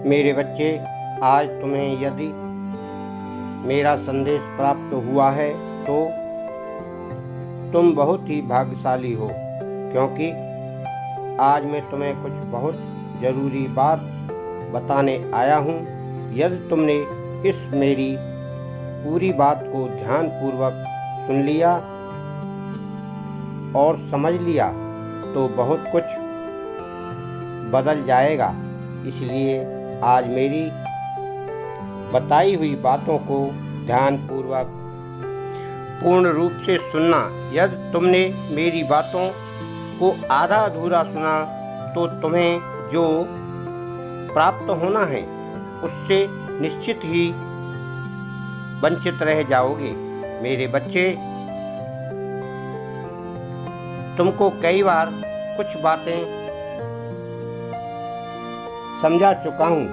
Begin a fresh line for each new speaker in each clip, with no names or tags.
मेरे बच्चे, आज तुम्हें यदि मेरा संदेश प्राप्त हुआ है तो तुम बहुत ही भाग्यशाली हो, क्योंकि आज मैं तुम्हें कुछ बहुत ज़रूरी बात बताने आया हूँ। यदि तुमने इस मेरी पूरी बात को ध्यानपूर्वक सुन लिया और समझ लिया तो बहुत कुछ बदल जाएगा। इसलिए आज मेरी बताई हुई बातों को ध्यानपूर्वक पूर्ण रूप से सुनना। यदि तुमने मेरी बातों को आधा अधूरा सुना तो तुम्हें जो प्राप्त होना है उससे निश्चित ही वंचित रह जाओगे। मेरे बच्चे, तुमको कई बार कुछ बातें समझा चुका हूँ,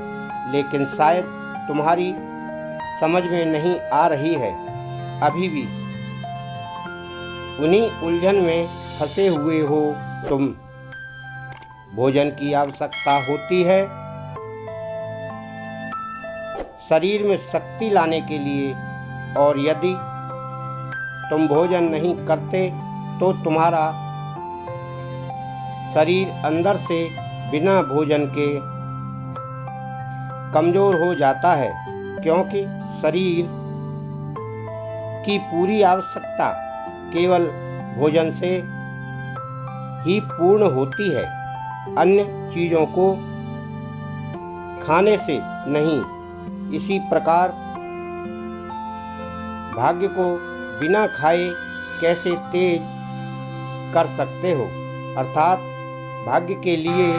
लेकिन शायद तुम्हारी समझ में नहीं आ रही है। अभी भी उन्हीं उलझन में फंसे हुए हो तुम। भोजन की आवश्यकता होती है शरीर में शक्ति लाने के लिए, और यदि तुम भोजन नहीं करते तो तुम्हारा शरीर अंदर से बिना भोजन के कमज़ोर हो जाता है, क्योंकि शरीर की पूरी आवश्यकता केवल भोजन से ही पूर्ण होती है, अन्य चीज़ों को खाने से नहीं। इसी प्रकार भाग्य को बिना खाए कैसे तेज कर सकते हो, अर्थात भाग्य के लिए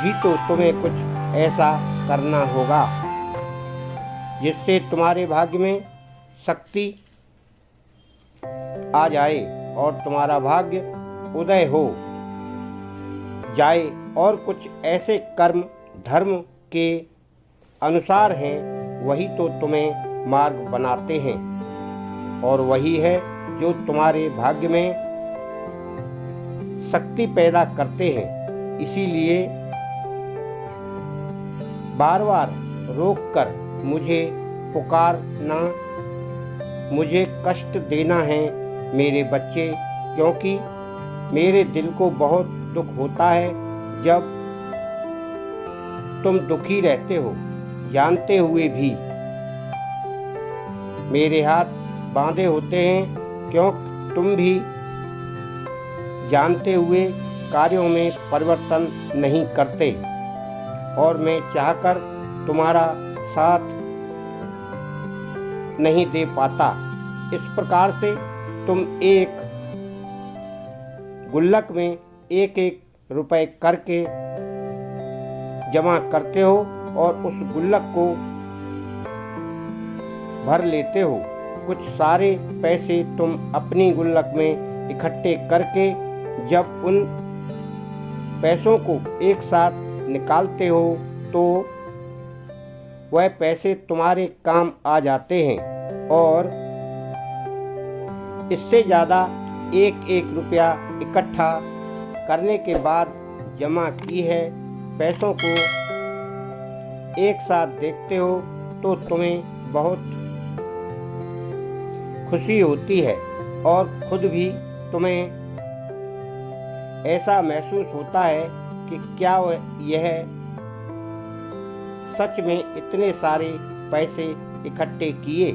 भी तो तुम्हें कुछ ऐसा करना होगा जिससे तुम्हारे भाग्य में शक्ति आ जाए और तुम्हारा भाग्य उदय हो जाए। और कुछ ऐसे कर्म धर्म के अनुसार हैं, वही तो तुम्हें मार्ग बनाते हैं, और वही है जो तुम्हारे भाग्य में शक्ति पैदा करते हैं। इसीलिए बार बार रोककर मुझे पुकारना मुझे कष्ट देना है मेरे बच्चे, क्योंकि मेरे दिल को बहुत दुख होता है जब तुम दुखी रहते हो, जानते हुए भी। मेरे हाथ बांधे होते हैं क्योंकि तुम भी जानते हुए कार्यों में परिवर्तन नहीं करते, और मैं चाहकर तुम्हारा साथ नहीं दे पाता। इस प्रकार से तुम एक गुल्लक में एक एक रुपए करके जमा करते हो और उस गुल्लक को भर लेते हो। कुछ सारे पैसे तुम अपनी गुल्लक में इकट्ठे करके जब उन पैसों को एक साथ निकालते हो तो वह पैसे तुम्हारे काम आ जाते हैं, और इससे ज़्यादा एक एक रुपया इकट्ठा करने के बाद जमा की है पैसों को एक साथ देखते हो तो तुम्हें बहुत खुशी होती है, और खुद भी तुम्हें ऐसा महसूस होता है कि क्या यह सच में इतने सारे पैसे इकट्ठे किए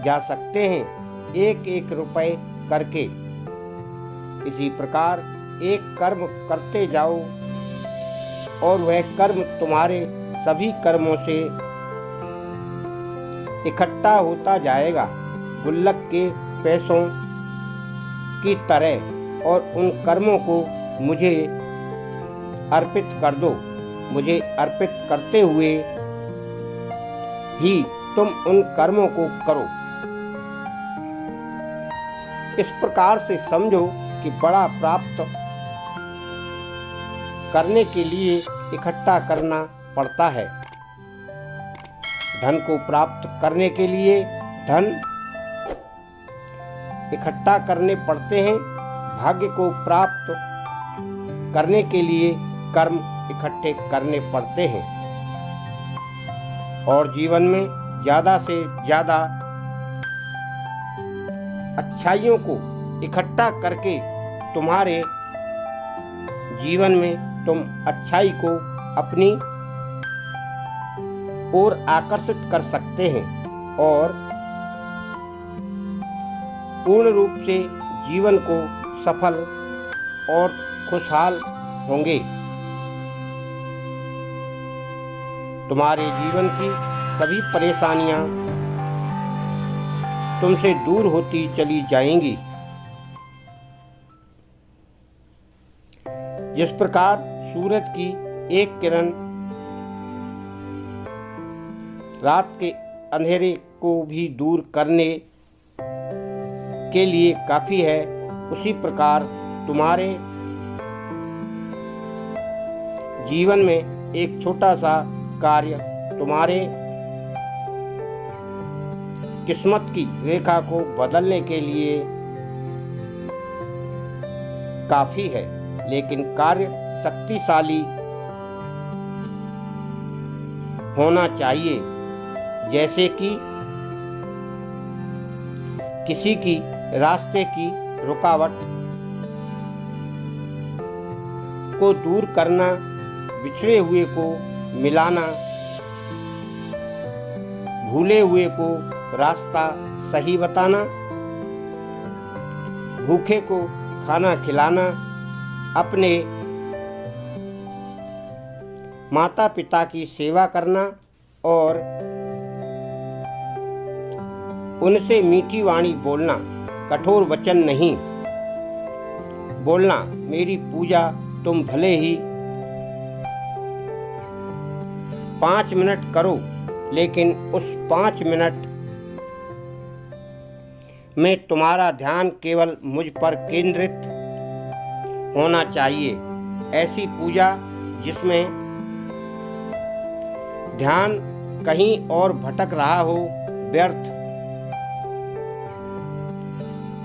जा सकते हैं एक एक रुपए करके। इसी प्रकार एक कर्म करते जाओ और वह कर्म तुम्हारे सभी कर्मों से इकट्ठा होता जाएगा गुल्लक के पैसों की तरह, और उन कर्मों को मुझे अर्पित कर दो। मुझे अर्पित करते हुए ही तुम उन कर्मों को करो। इस प्रकार से समझो कि बड़ा प्राप्त करने के लिए इकट्ठा करना पड़ता है। धन को प्राप्त करने के लिए धन इकट्ठा करने पड़ते हैं। भाग्य को प्राप्त करने के लिए कर्म इकट्ठे करने पड़ते हैं और जीवन में ज़्यादा से ज़्यादा अच्छाइयों को इकट्ठा करके तुम्हारे जीवन में तुम अच्छाई को अपनी ओर आकर्षित कर सकते हैं और पूर्ण रूप से जीवन को सफल और खुशहाल होंगे। तुम्हारे जीवन की सभी परेशानियां तुमसे दूर होती चली जाएंगी। जिस प्रकार सूरज की एक किरण रात के अंधेरे को भी दूर करने के लिए काफ़ी है, उसी प्रकार तुम्हारे जीवन में एक छोटा सा कार्य तुम्हारे किस्मत की रेखा को बदलने के लिए काफ़ी है, लेकिन कार्य शक्तिशाली होना चाहिए। जैसे कि किसी की रास्ते की रुकावट को दूर करना, बिछड़े हुए को मिलाना, भूले हुए को रास्ता सही बताना, भूखे को खाना खिलाना, अपने माता पिता की सेवा करना और उनसे मीठी वाणी बोलना, कठोर वचन नहीं बोलना। मेरी पूजा तुम भले ही 5 मिनट करो, लेकिन उस 5 मिनट में तुम्हारा ध्यान केवल मुझ पर केंद्रित होना चाहिए। ऐसी पूजा जिसमें ध्यान कहीं और भटक रहा हो, व्यर्थ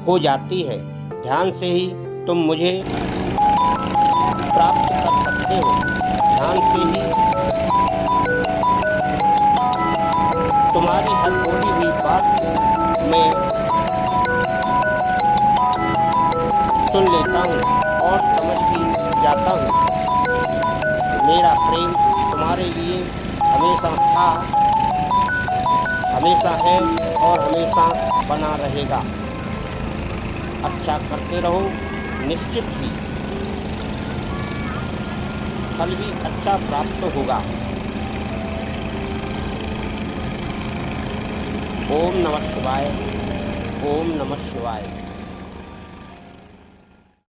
हो जाती है। ध्यान से ही तुम मुझे प्राप्त कर सकते हो। ध्यान से ही तुम्हारी हर बोली हुई बात को मैं सुन लेता हूँ और समझ भी जाता हूँ। मेरा प्रेम तुम्हारे लिए हमेशा था, हमेशा है और हमेशा बना रहेगा। अच्छा करते रहो, निश्चित ही फल भी अच्छा प्राप्त होगा। ओम नमः शिवाय। ओम नमः शिवाय।